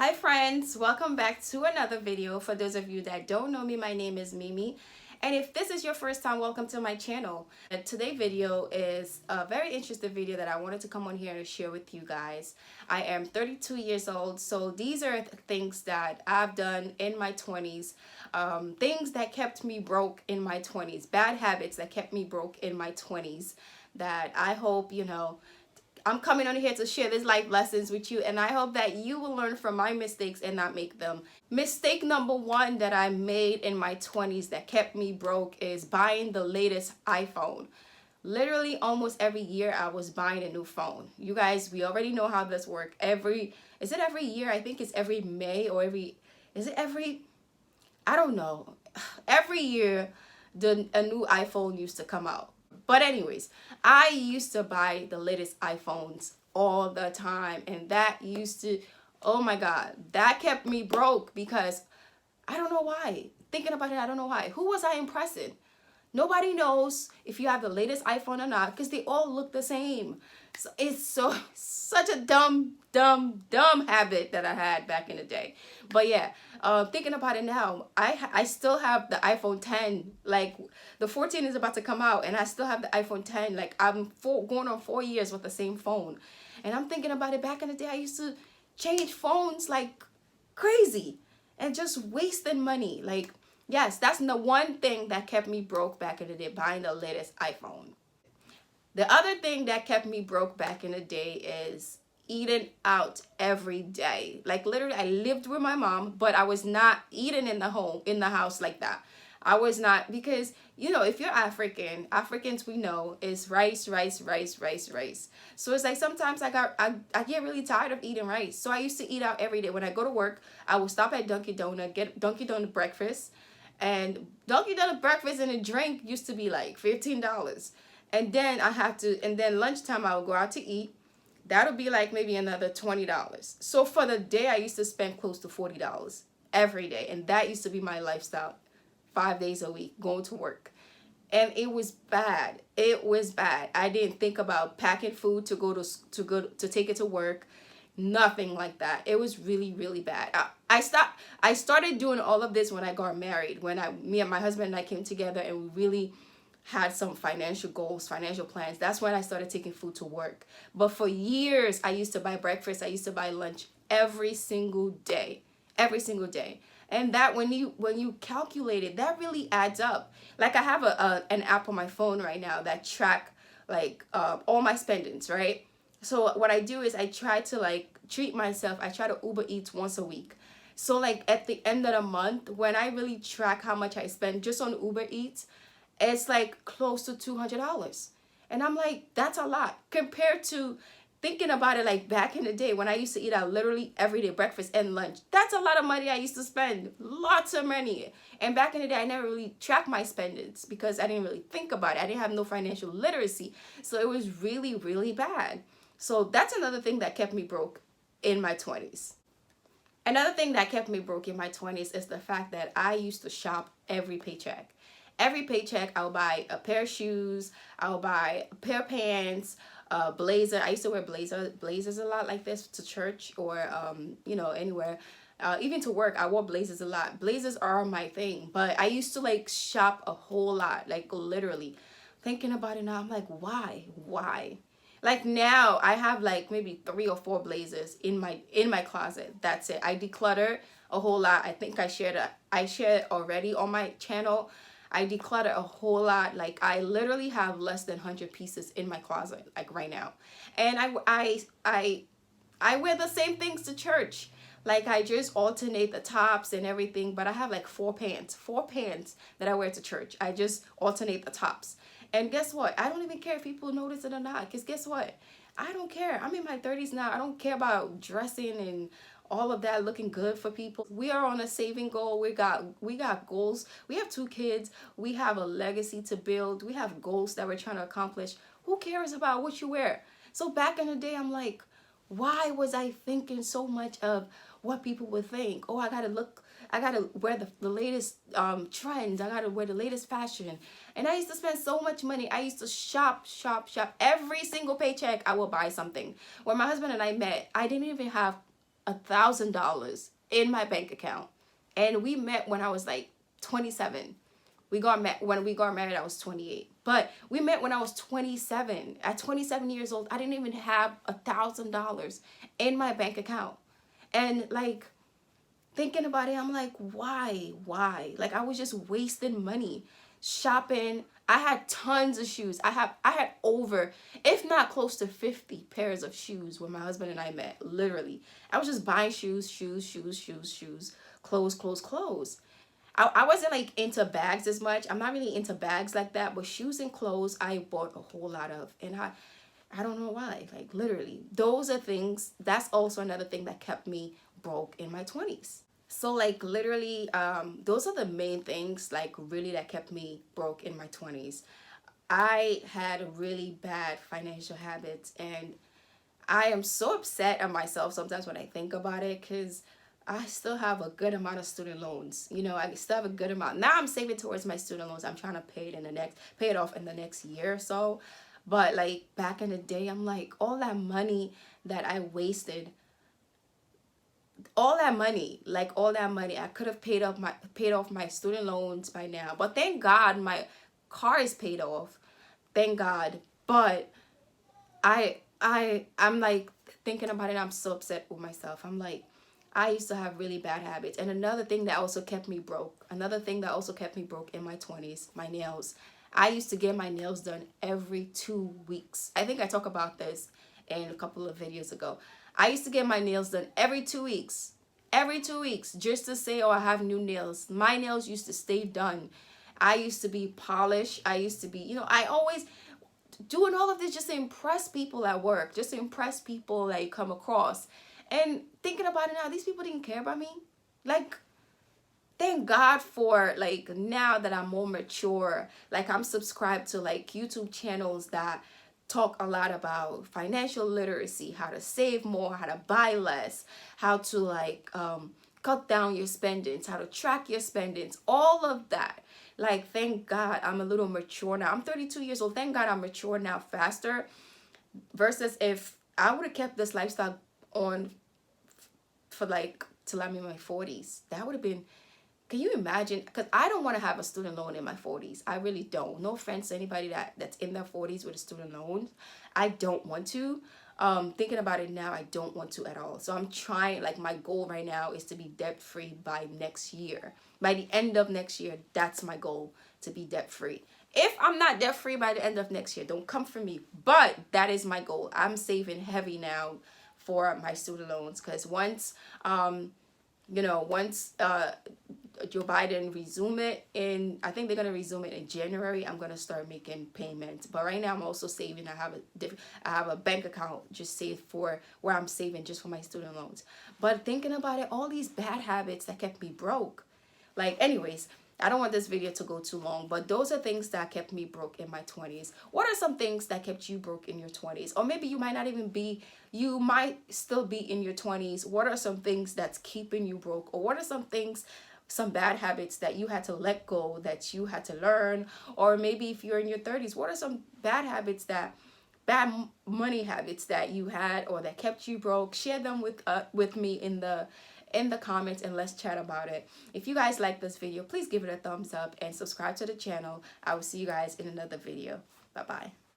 Hi friends, welcome back to another video. For those of you that don't know me, my name is Mimi, and if this is your first time, welcome to my channel. Today's video is a very interesting video that I wanted to come on here and share with you guys. I am 32 years old, so these are things that I've done in my 20s, things that kept me broke in my 20s, bad habits that kept me broke in my 20s, that I hope, I'm coming on here to share these life lessons with you, and I hope that you will learn from my mistakes and not make them. Mistake number one that I made in my 20s that kept me broke is buying the latest iPhone. Literally almost every year I was buying a new phone. You guys, we already know how this works. Is it every year? I think it's every May, or is it every, I don't know. Every year a new iPhone used to come out. But anyways, I used to buy the latest iPhones all the time, and that used to, oh my God, that kept me broke because I don't know why. Thinking about it, I don't know why. Who was I impressing? Nobody knows if you have the latest iPhone or not because they all look the same. So it's such a dumb habit that I had back in the day. But yeah, thinking about it now, I still have the iPhone 10. Like the 14 is about to come out, and I still have the iPhone 10. Like going on 4 years with the same phone, and I'm thinking about it. Back in the day, I used to change phones like crazy and just wasting money. Like, yes, that's the one thing that kept me broke back in the day, buying the latest iPhone. The other thing that kept me broke back in the day is eating out every day. Like literally, I lived with my mom, but I was not eating in the house like that. I was not, because if you're Africans, we know is rice, rice, rice, rice, rice. So it's like sometimes I get really tired of eating rice. So I used to eat out every day. When I go to work, I will stop at Dunkin' Donut, get Dunkin' Donut breakfast, and Dunkin' Donut breakfast and a drink used to be like $15. And then lunchtime I would go out to eat. That'll be like maybe another $20. So for the day I used to spend close to $40 every day, and that used to be my lifestyle, 5 days a week going to work. And it was bad. It was bad. I didn't think about packing food to take it to work. Nothing like that. It was really, really bad. I started doing all of this when I got married. When me and my husband and I came together, and we really had some financial goals, financial plans. That's when I started taking food to work. But for years, I used to buy breakfast, I used to buy lunch every single day. Every single day. And that, when you calculate it, that really adds up. Like I have an app on my phone right now that track like all my spendings, right? So what I do is I try to like treat myself. I try to Uber Eats once a week. So like at the end of the month, when I really track how much I spend just on Uber Eats, it's like close to $200. And I'm like, that's a lot compared to thinking about it, like back in the day when I used to eat out literally every day, breakfast and lunch. That's a lot of money I used to spend. Lots of money. And back in the day, I never really tracked my spendings because I didn't really think about it. I didn't have no financial literacy. So it was really, really bad. So that's another thing that kept me broke in my 20s. Another thing that kept me broke in my 20s is the fact that I used to shop every paycheck. Every paycheck, I'll buy a pair of shoes, I'll buy a pair of pants, a blazer. I used to wear blazers a lot like this to church or, anywhere. Even to work, I wore blazers a lot. Blazers are my thing, but I used to like shop a whole lot, like literally. Thinking about it now, I'm like, why? Why? Like now I have like maybe 3 or 4 blazers in my closet. That's it. I declutter a whole lot. I think I shared it already on my channel. I declutter a whole lot. Like I literally have less than 100 pieces in my closet like right now. And I wear the same things to church. Like I just alternate the tops and everything, but I have like 4 pants that I wear to church. I just alternate the tops. And guess what? I don't even care if people notice it or not, because guess what? I don't care. I'm in my 30s now. I don't care about dressing and all of that, looking good for people. We are on a saving goal. We got goals. We have 2 kids. We have a legacy to build. We have goals that we're trying to accomplish. Who cares about what you wear? So back in the day, I'm like, why was I thinking so much of what people would think? Oh, I gotta wear the latest trends. I gotta wear the latest fashion. And I used to spend so much money. I used to shop. Every single paycheck, I will buy something. When my husband and I met, I didn't even have $1,000 in my bank account. And we met when I was like 27. When we got married, I was 28. But we met when I was 27. At 27 years old, I didn't even have $1,000 in my bank account. And like, thinking about it, I'm like, why? Like, I was just wasting money shopping. I had tons of shoes. I had over, if not close to 50 pairs of shoes when my husband and I met. Literally, I was just buying shoes, clothes. I wasn't like into bags as much. I'm not really into bags like that, but shoes and clothes I bought a whole lot of. And I don't know why. Like, literally, those are things. That's also another thing that kept me broke in my 20s. So like, literally, those are the main things, like, really, that kept me broke in my 20s. I had really bad financial habits, and I am so upset at myself sometimes when I think about it, because I still have a good amount of student loans. You know, I still have a good amount. Now I'm saving towards my student loans. I'm trying to pay it off in the next year or so. But like, back in the day, I'm like, all that money that I wasted, all that money, I could have paid off my student loans by now. But thank God my car is paid off. Thank God. But I'm like, thinking about it, I'm so upset with myself. I'm like, I used to have really bad habits. And another thing that also kept me broke in my 20s, my nails. I used to get my nails done every 2 weeks. I think I talked about this in a couple of videos ago. I used to get my nails done every 2 weeks. Every 2 weeks, just to say, oh, I have new nails. My nails used to stay done. I used to be polished. I used to be, you know, I always doing all of this just to impress people at work, just to impress people that you come across. And thinking about it now, these people didn't care about me. Like, thank God for, like, now that I'm more mature, like, I'm subscribed to like YouTube channels that talk a lot about financial literacy, how to save more, how to buy less, how to like cut down your spendings, how to track your spendings, all of that. Like, thank God I'm a little mature now. I'm 32 years old. Thank God I'm mature now faster, versus if I would have kept this lifestyle on for like till I'm in my 40s, that would have been, can you imagine? Because I don't want to have a student loan in my 40s. I really don't. No offense to anybody that's in their 40s with a student loan. I don't want to. Thinking about it now, I don't want to at all. So I'm trying, like, my goal right now is to be debt free by next year. By the end of next year, that's my goal, to be debt free. If I'm not debt free by the end of next year, don't come for me. But that is my goal. I'm saving heavy now for my student loans, because once Joe Biden resume it I think they're going to resume it in January, I'm going to start making payments. But right now I'm also saving. I have a bank account just saved for where I'm saving just for my student loans. But thinking about it, all these bad habits that kept me broke. Like, anyways, I don't want this video to go too long, but those are things that kept me broke in my 20s. What are some things that kept you broke in your 20s? Or maybe you might not even be, you might still be in your 20s. What are some things that's keeping you broke? Or what are some things, some bad habits that you had to let go, that you had to learn? Or maybe if you're in your 30s, what are some bad habits, bad money habits that you had or that kept you broke? Share them with me in the comments, and let's chat about it. If you guys like this video, please give it a thumbs up and subscribe to the channel. I will see you guys in another video. Bye bye.